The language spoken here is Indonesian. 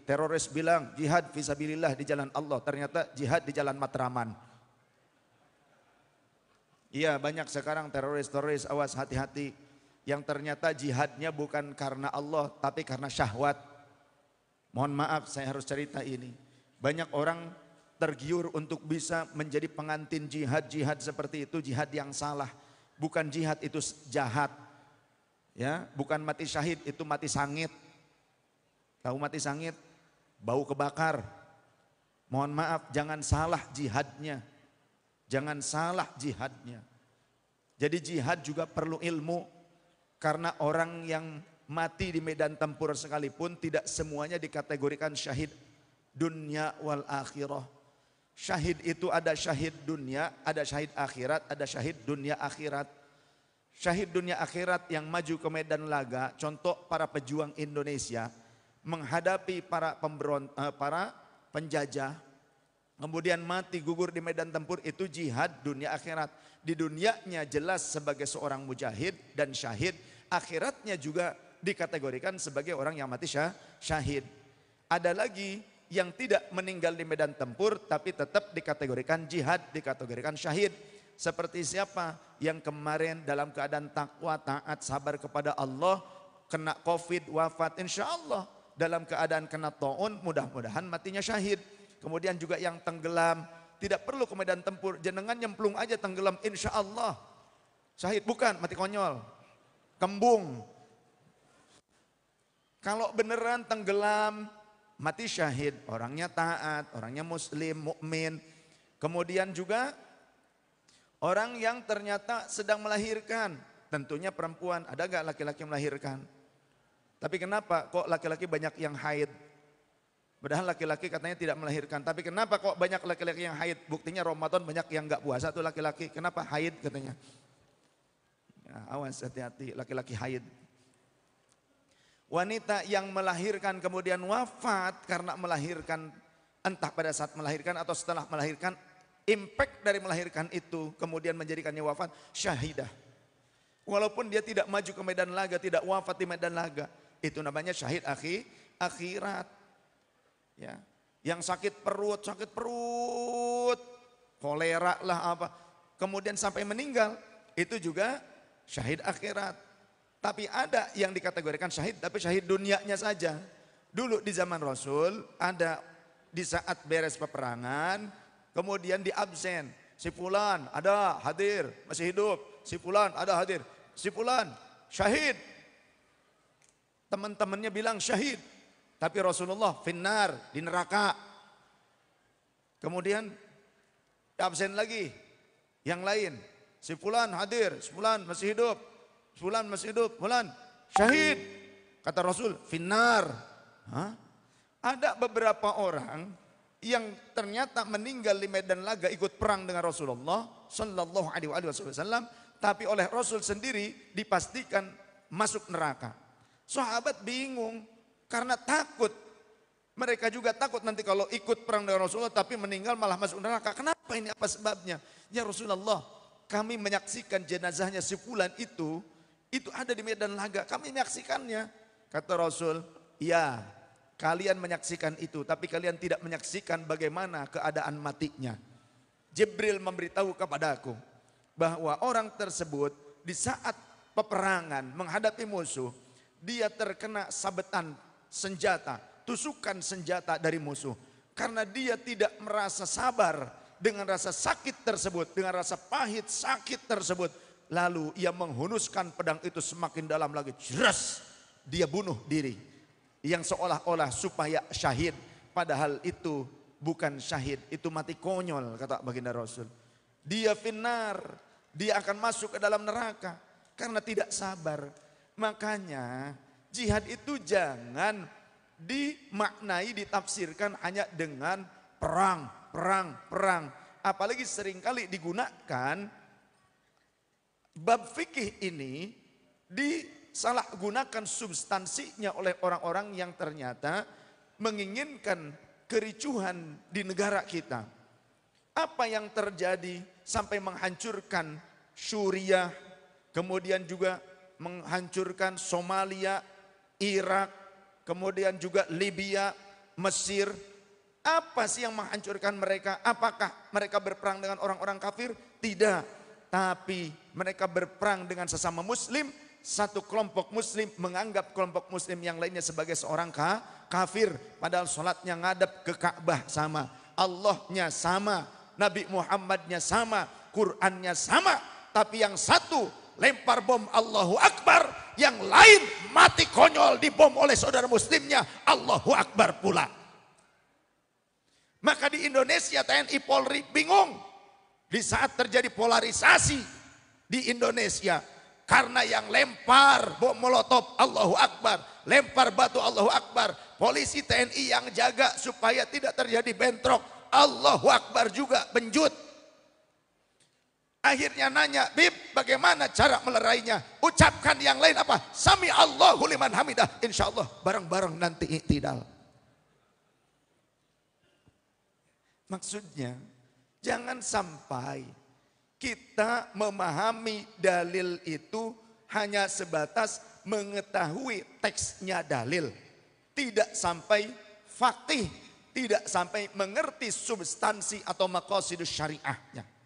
Teroris bilang jihad fisabilillah di jalan Allah, ternyata jihad di jalan Matraman. Iya, banyak sekarang teroris-teroris, awas hati-hati. Yang ternyata jihadnya bukan karena Allah, tapi karena syahwat. Mohon maaf, saya harus cerita ini. Banyak orang tergiur untuk bisa menjadi pengantin jihad seperti itu, jihad yang salah. Bukan jihad itu jahat. Ya, bukan mati syahid, itu mati sangit. Tahu mati sangit? Bau kebakar. Mohon maaf, jangan salah jihadnya. Jangan salah jihadnya. Jadi jihad juga perlu ilmu. Karena orang yang mati di medan tempur sekalipun tidak semuanya dikategorikan syahid dunia wal akhirah. Syahid itu ada syahid dunia, ada syahid akhirat, ada syahid dunia akhirat. Syahid dunia akhirat yang maju ke medan laga, contoh para pejuang Indonesia menghadapi para penjajah, kemudian mati gugur di medan tempur, itu jihad dunia akhirat. Di dunianya jelas sebagai seorang mujahid dan syahid, akhiratnya juga dikategorikan sebagai orang yang mati syahid. Ada lagi yang tidak meninggal di medan tempur tapi tetap dikategorikan jihad, dikategorikan syahid. Seperti siapa yang kemarin dalam keadaan takwa, taat, sabar kepada Allah, kena COVID, wafat, insya Allah. Dalam keadaan kena ta'un, mudah-mudahan matinya syahid. Kemudian juga yang tenggelam, tidak perlu ke medan tempur, jenengan nyemplung aja tenggelam, insya Allah syahid. Bukan mati konyol, kembung. Kalau beneran tenggelam, mati syahid, orangnya taat, orangnya muslim, mukmin. Kemudian juga orang yang ternyata sedang melahirkan, tentunya perempuan. Ada gak laki-laki melahirkan? Tapi kenapa kok laki-laki banyak yang haid? Padahal laki-laki katanya tidak melahirkan. Tapi kenapa kok banyak laki-laki yang haid? Buktinya Ramadan banyak yang gak puasa tuh laki-laki. Kenapa haid katanya? Ya, awas hati-hati laki-laki haid. Wanita yang melahirkan kemudian wafat karena melahirkan, entah pada saat melahirkan atau setelah melahirkan, impact dari melahirkan itu kemudian menjadikannya wafat, syahidah. Walaupun dia tidak maju ke medan laga, tidak wafat di medan laga, itu namanya syahid akhirat. Ya, yang sakit perut, kolera lah apa, kemudian sampai meninggal, itu juga syahid akhirat. Tapi ada yang dikategorikan syahid, tapi syahid dunianya saja. Dulu di zaman Rasul ada di saat beres peperangan, kemudian di absen. Si fulan ada hadir, masih hidup. Si fulan ada hadir, si fulan syahid. Teman-temannya bilang syahid, tapi Rasulullah finnar, di neraka. Kemudian absen lagi, yang lain. Si fulan hadir, si fulan masih hidup. Fulan masih hidup, fulan syahid. Kata Rasul, finnar. Ada beberapa orang yang ternyata meninggal di medan laga ikut perang dengan Rasulullah Sallallahu Alaihi Wasallam, tapi oleh Rasul sendiri dipastikan masuk neraka. Sahabat bingung karena takut. Mereka juga takut nanti kalau ikut perang dengan Rasulullah tapi meninggal malah masuk neraka. Kenapa ini? Apa sebabnya? Ya Rasulullah, kami menyaksikan jenazahnya si fulan itu ada di medan laga, kami menyaksikannya. Kata Rasul, ya kalian menyaksikan itu, tapi kalian tidak menyaksikan bagaimana keadaan matinya. Jibril memberitahu kepadaku bahwa orang tersebut di saat peperangan menghadapi musuh, dia terkena sabetan senjata, tusukan senjata dari musuh. Karena dia tidak merasa sabar dengan rasa sakit tersebut, dengan rasa pahit sakit tersebut, lalu ia menghunuskan pedang itu semakin dalam lagi. Jeras, dia bunuh diri. Yang seolah-olah supaya syahid. Padahal itu bukan syahid, itu mati konyol, kata baginda Rasul. Dia finnar, dia akan masuk ke dalam neraka karena tidak sabar. Makanya jihad itu jangan dimaknai, ditafsirkan hanya dengan perang. Apalagi seringkali digunakan bab fikih ini disalahgunakan substansinya oleh orang-orang yang ternyata menginginkan kericuhan di negara kita. Apa yang terjadi sampai menghancurkan Suriah, kemudian juga menghancurkan Somalia, Irak, kemudian juga Libya, Mesir. Apa sih yang menghancurkan mereka? Apakah mereka berperang dengan orang-orang kafir? Tidak. Tapi mereka berperang dengan sesama muslim. Satu kelompok muslim menganggap kelompok muslim yang lainnya sebagai seorang kafir. Padahal sholatnya ngadep ke Ka'bah sama. Allahnya sama. Nabi Muhammadnya sama. Qurannya sama. Tapi yang satu lempar bom Allahu Akbar. Yang lain mati konyol dibom oleh saudara muslimnya. Allahu Akbar pula. Maka di Indonesia TNI Polri bingung. Di saat terjadi polarisasi di Indonesia. Karena yang lempar bom molotov Allahu Akbar. Lempar batu Allahu Akbar. Polisi TNI yang jaga supaya tidak terjadi bentrok. Allahu Akbar juga benjut. Akhirnya nanya, Bib bagaimana cara melerainya? Ucapkan yang lain apa? Sami Allahu liman hamidah. Insya Allah bareng-bareng nanti i'tidal. Maksudnya jangan sampai kita memahami dalil itu hanya sebatas mengetahui teksnya dalil. Tidak sampai faqih, tidak sampai mengerti substansi atau maqasidus syariahnya.